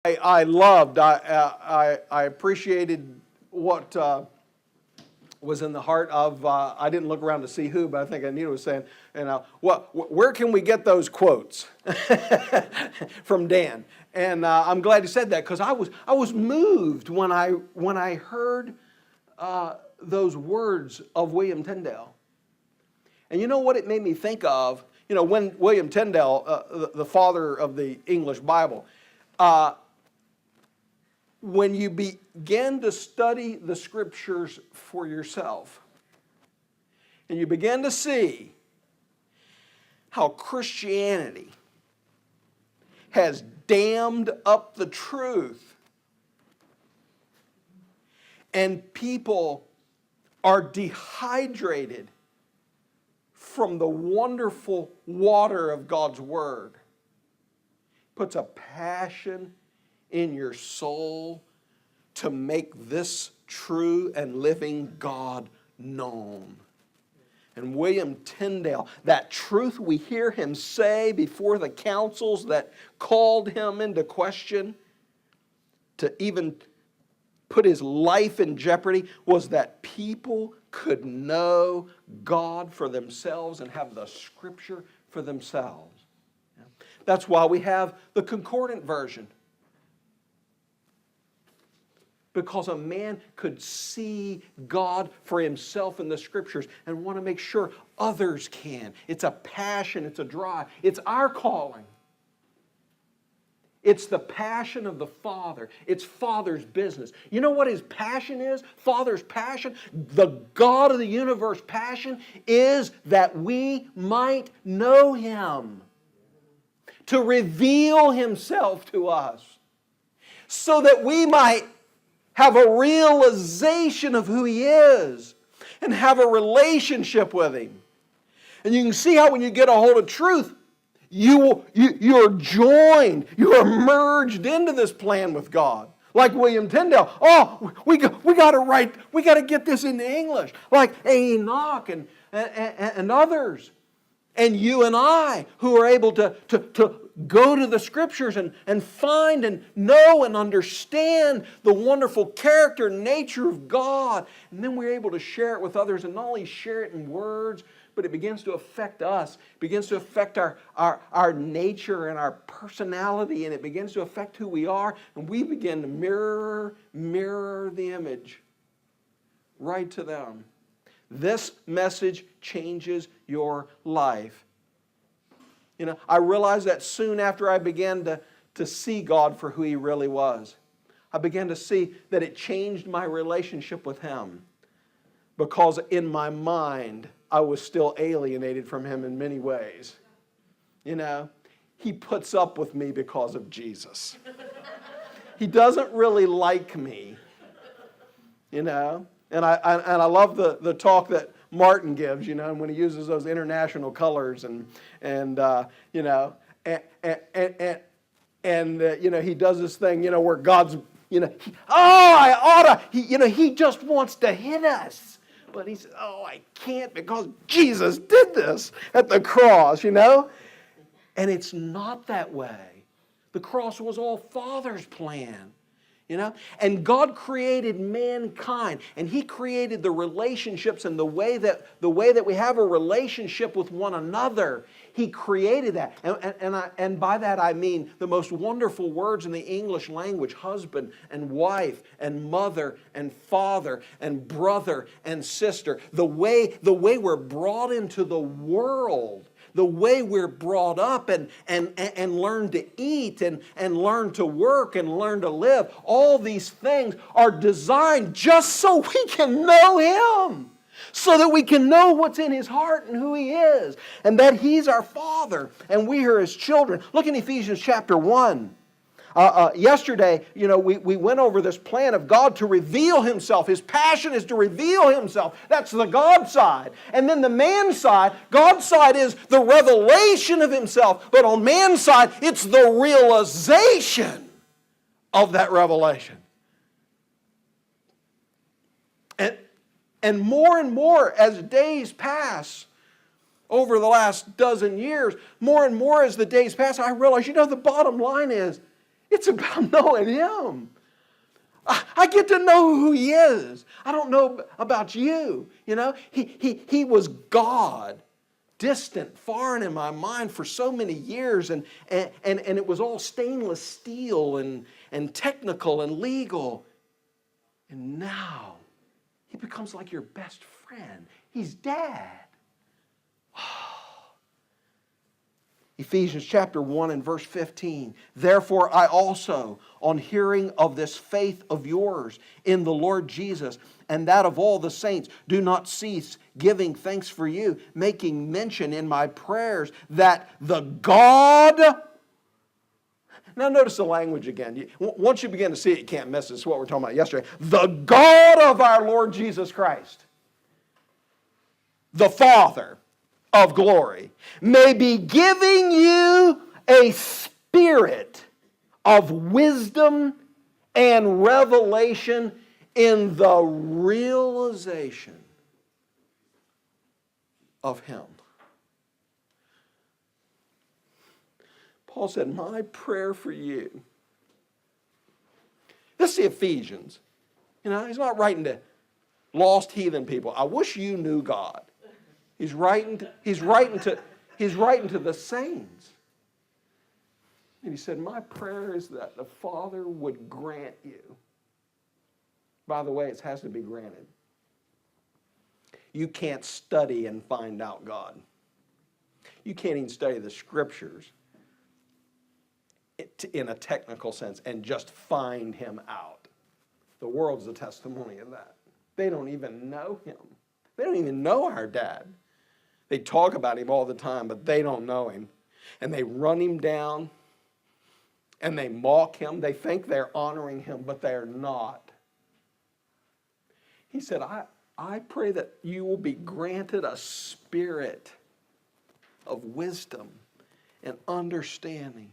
I appreciated what was in the heart of, I didn't look around to see who, but I think Anita was saying, where can we get those quotes from Dan? And I'm glad you said that, because I was moved when I heard those words of William Tyndale. And you know what it made me think of? You know, when William Tyndale, the father of the English Bible, when you begin to study the Scriptures for yourself, and you begin to see how Christianity has dammed up the truth, and people are dehydrated from the wonderful water of God's Word, puts a passion in your soul to make this true and living God known. And William Tyndale, that truth we hear him say before the councils that called him into question, to even put his life in jeopardy, was that people could know God for themselves and have the Scripture for themselves. That's why we have the concordant version. Because a man could see God for himself in the Scriptures and want to make sure others can. It's a passion, it's a drive, it's our calling. It's the passion of the Father. It's Father's business. You know what his passion is? Father's passion, the God of the universe passion, is that we might know Him. To reveal Himself to us. So that we might have a realization of who He is and have a relationship with Him. And you can see how when you get a hold of truth, you're joined, you're merged into this plan with God. Like William Tyndale, we got to write, we got to get this into English. Like Enoch and others. And you and I, who are able to go to the Scriptures and find and know and understand the wonderful character and nature of God. And then we're able to share it with others, and not only share it in words, but it begins to affect us. It begins to affect our nature and our personality, and it begins to affect who we are. And we begin to mirror the image right to them. This message changes your life. You know, I realized that soon after I began to see God for who He really was. I began to see that it changed my relationship with Him. Because in my mind, I was still alienated from Him in many ways. You know, He puts up with me because of Jesus. He doesn't really like me. You know? And I love the talk that Martin gives, you know, when he uses those international colors and you know, you know, he does this thing, you know, where God's, you know, he just wants to hit us. But he says, I can't, because Jesus did this at the cross, you know. And it's not that way. The cross was all Father's plan. You know? And God created mankind, and He created the relationships and the way that we have a relationship with one another. He created that. And by that I mean the most wonderful words in the English language: husband and wife and mother and father and brother and sister. The way we're brought into the world. The way we're brought up and learn to eat and learn to work and learn to live. All these things are designed just so we can know Him. So that we can know what's in His heart and who He is. And that He's our Father and we are His children. Look in Ephesians chapter 1. Yesterday, you know, we went over this plan of God to reveal Himself. His passion is to reveal Himself. That's the God side. And then the man side, God's side is the revelation of Himself. But on man's side, it's the realization of that revelation. And more as days pass, over the last dozen years, more and more as the days pass, I realize, you know, the bottom line is It's about knowing Him. I get to know who He is. I don't know about you. You know, He was God, distant, foreign in my mind for so many years, and it was all stainless steel and technical and legal. And now He becomes like your best friend. He's Dad. Ephesians chapter 1 and verse 15. Therefore I also, on hearing of this faith of yours in the Lord Jesus, and that of all the saints, do not cease giving thanks for you, making mention in my prayers that the God... Now notice the language again. Once you begin to see it, you can't miss it. It's what we were talking about yesterday. The God of our Lord Jesus Christ, the Father of glory, may be giving you a spirit of wisdom and revelation in the realization of Him. Paul said, my prayer for you. This is the Ephesians. You know, he's not writing to lost heathen people. I wish you knew God. He's writing to the saints. And he said, my prayer is that the Father would grant you. By the way, it has to be granted. You can't study and find out God. You can't even study the Scriptures in a technical sense and just find Him out. The world's a testimony of that. They don't even know Him. They don't even know our Dad. They talk about Him all the time, but they don't know Him. And they run Him down, and they mock Him. They think they're honoring Him, but they're not. He said, I pray that you will be granted a spirit of wisdom and understanding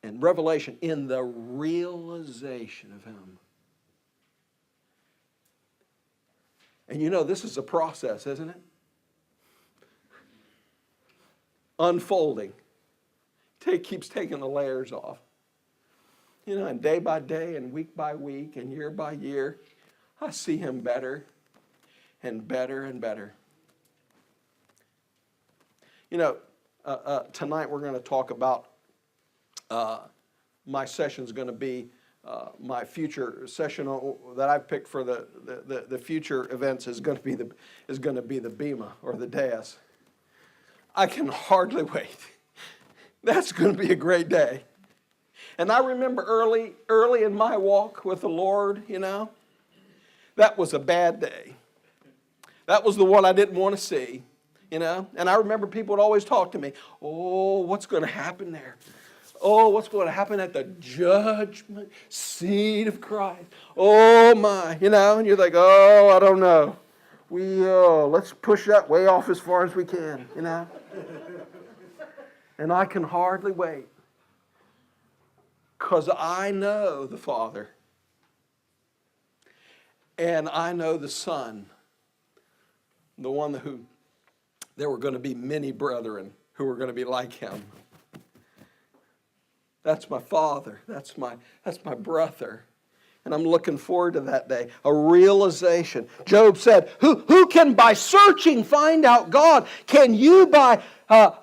and revelation in the realization of Him. And you know, this is a process, isn't it? Unfolding. Keeps taking the layers off. You know, and day by day and week by week and year by year, I see Him better and better and better. You know, tonight we're going to talk about, my session's going to be, my future session that I've picked for the future events is going to be the Bema or the dais. I can hardly wait. That's going to be a great day. And I remember early in my walk with the Lord, you know, that was a bad day. That was the one I didn't want to see, you know. And I remember people would always talk to me, oh, what's going to happen there? Oh, what's going to happen at the judgment seat of Christ? Oh, my. You know, and you're like, oh, I don't know. Let's push that way off as far as we can, you know. And I can hardly wait. Because I know the Father. And I know the Son. The one who, there were going to be many brethren who were going to be like Him. That's my Father. That's my brother. And I'm looking forward to that day. A realization. Job said, who can by searching find out God? Can you find out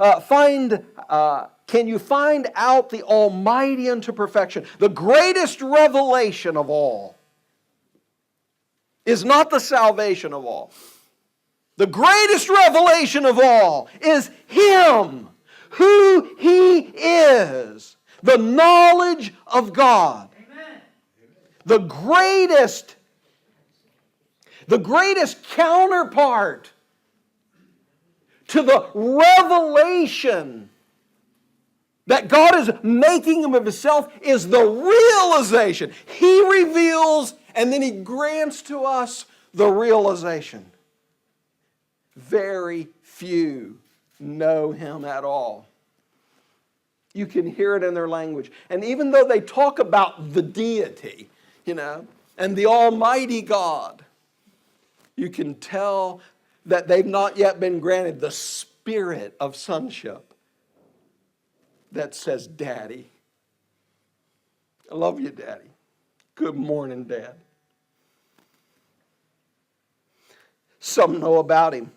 the Almighty unto perfection? The greatest revelation of all is not the salvation of all. The greatest revelation of all is Him, who He is. The knowledge of God. Amen. The greatest counterpart to the revelation that God is making of Himself is the realization. He reveals and then He grants to us the realization. Very few know Him at all. You can hear it in their language. And even though they talk about the deity, you know, and the Almighty God, you can tell that they've not yet been granted the spirit of sonship. that says Daddy. I love you, Daddy. Good morning, Dad. Some know about him.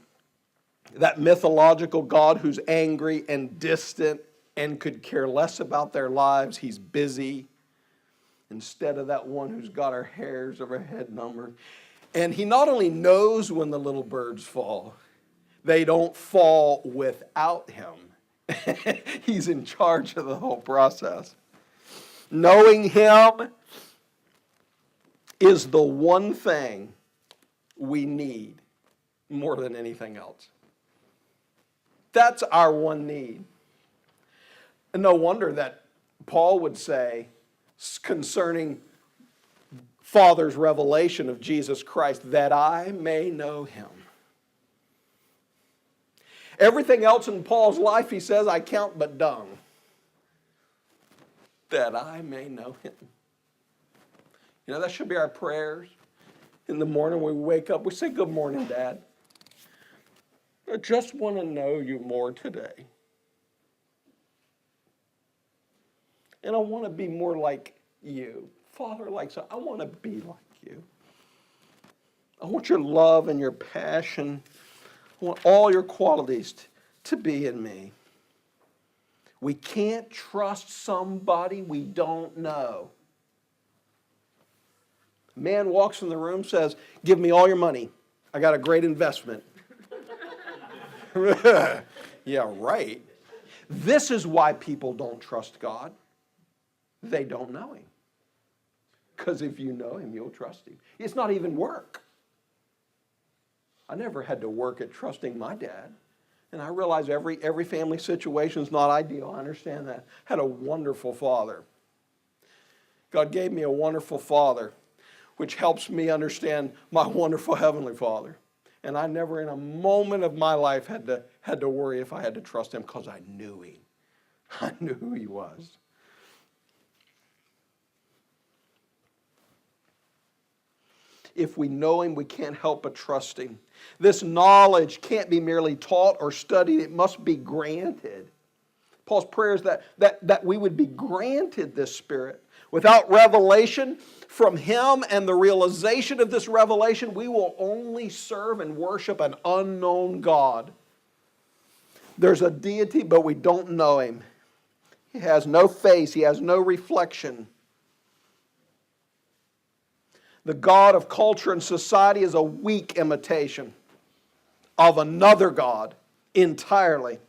That mythological God who's angry and distant and could care less about their lives. He's busy instead of that one who's got our hairs of our head numbered. And he not only knows when the little birds fall, they don't fall without him. He's in charge of the whole process. Knowing him is the one thing we need more than anything else. That's our one need. And no wonder that Paul would say concerning Father's revelation of Jesus Christ, that I may know him. Everything else in Paul's life, he says, I count but dung. That I may know him. You know, that should be our prayers. In the morning when we wake up, we say, good morning, Dad. I just want to know you more today. And I want to be more like you. Father, I want to be like you. I want your love and your passion. I want all your qualities to be in me. We can't trust somebody we don't know. A man walks in the room, says, give me all your money. I got a great investment. Yeah, right. This is why people don't trust God. They don't know him. Because if you know him, you'll trust him. It's not even work. I never had to work at trusting my dad. And I realize every family situation is not ideal. I understand that. I had a wonderful father. God gave me a wonderful father, which helps me understand my wonderful heavenly Father. And I never in a moment of my life had to worry if I had to trust him because I knew him. I knew who he was. If we know him, we can't help but trust him. This knowledge can't be merely taught or studied. It must be granted. Paul's prayer is that we would be granted this Spirit. Without revelation from him and the realization of this revelation, we will only serve and worship an unknown God. There's a deity, but we don't know him. He has no face. He has no reflection. The God of culture and society is a weak imitation of another God entirely.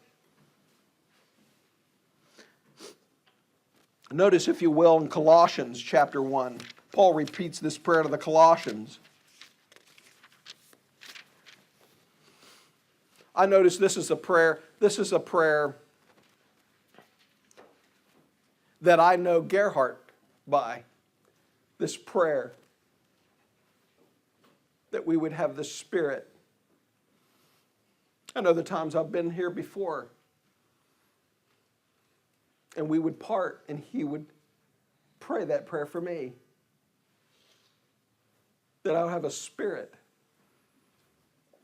Notice, if you will, in Colossians chapter 1, Paul repeats this prayer to the Colossians. I notice this is a prayer that I know Gerhardt by. This prayer that we would have the Spirit. I know the times I've been here before. And we would part, and he would pray that prayer for me. That I would have a spirit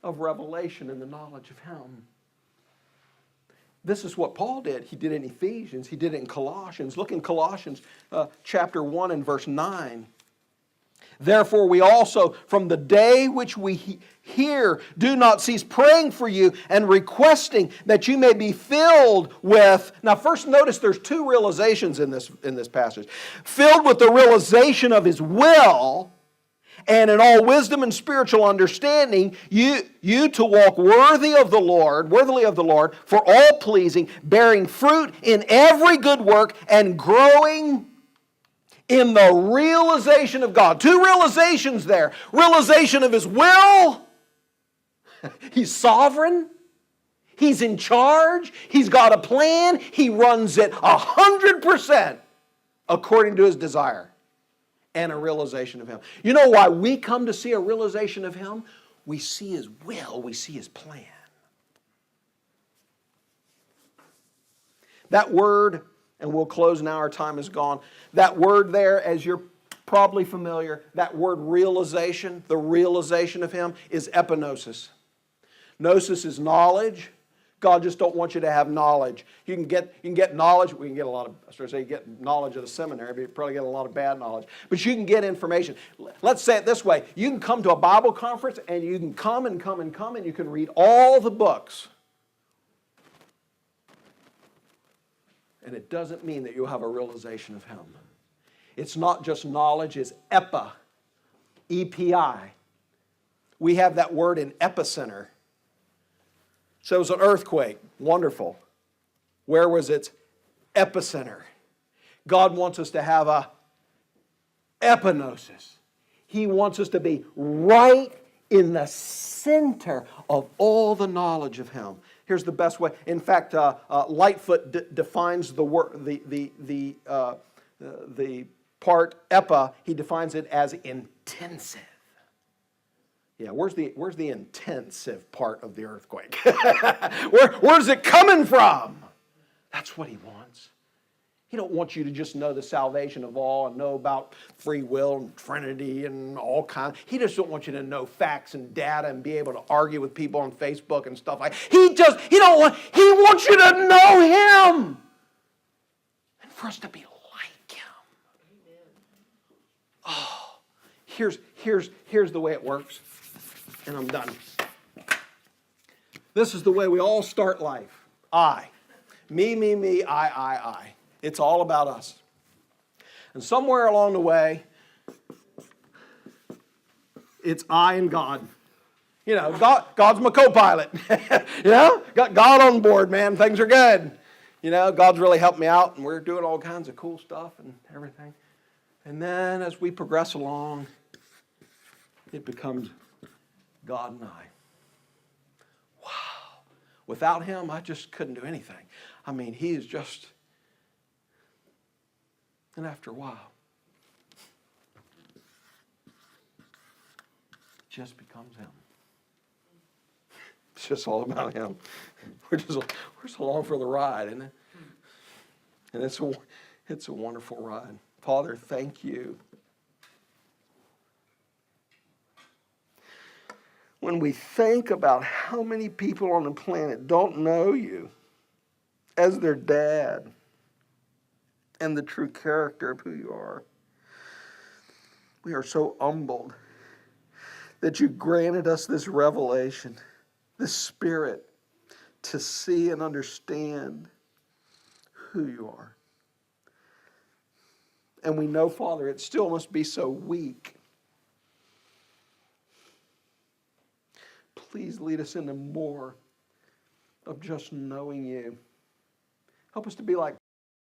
of revelation and the knowledge of him. This is what Paul did. He did it in Ephesians. He did it in Colossians. Look in Colossians chapter 1 and verse 9. Therefore we also, from the day which we hear, do not cease praying for you and requesting that you may be filled with... Now first notice there's two realizations in this passage. Filled with the realization of his will, and in all wisdom and spiritual understanding, you to walk worthily of the Lord, for all pleasing, bearing fruit in every good work, and growing in the realization of God. Two realizations there. Realization of his will. He's sovereign. He's in charge. He's got a plan. He runs it 100% according to his desire. And a realization of him. You know why we come to see a realization of him? We see his will. We see his plan. That word, and we'll close now, our time is gone. That word there, as you're probably familiar, that word realization, the realization of him, is epignosis. Gnosis is knowledge. God just don't want you to have knowledge. You can get knowledge. We can get a lot of, I was going to say get knowledge at the seminary, but you probably get a lot of bad knowledge. But you can get information. Let's say it this way. You can come to a Bible conference and you can come and you can read all the books. And it doesn't mean that you'll have a realization of Him. It's not just knowledge, it's epi. E-P-I. We have that word in epicenter. So it was an earthquake. Wonderful. Where was its epicenter? God wants us to have a epinosis. He wants us to be right in the center of all the knowledge of Him. Here's the best way. In fact, Lightfoot defines the word, the part epi. He defines it as intensive. Yeah, where's the intensive part of the earthquake? Where's it coming from? That's what He wants. He don't want you to just know the salvation of all and know about free will and Trinity and all kinds. He just don't want you to know facts and data and be able to argue with people on Facebook and stuff like that. He wants you to know Him. And for us to be like Him. Oh, here's the way it works. And I'm done. This is the way we all start life. I. Me, I. It's all about us. And somewhere along the way, it's I and God. You know, God's my co-pilot. You know, got God on board, man. Things are good. You know, God's really helped me out, and we're doing all kinds of cool stuff and everything. And then as we progress along, it becomes God and I. Wow. Without Him, I just couldn't do anything. I mean, He is just... And after a while, it just becomes Him. It's just all about Him. We're just along for the ride, isn't it? And it's a wonderful ride. Father, thank You. When we think about how many people on the planet don't know You as their dad and the true character of who You are, we are so humbled that You granted us this revelation, this Spirit, to see and understand who You are. And we know, Father, it still must be so weak. Please lead us into more of just knowing You. Help us to be like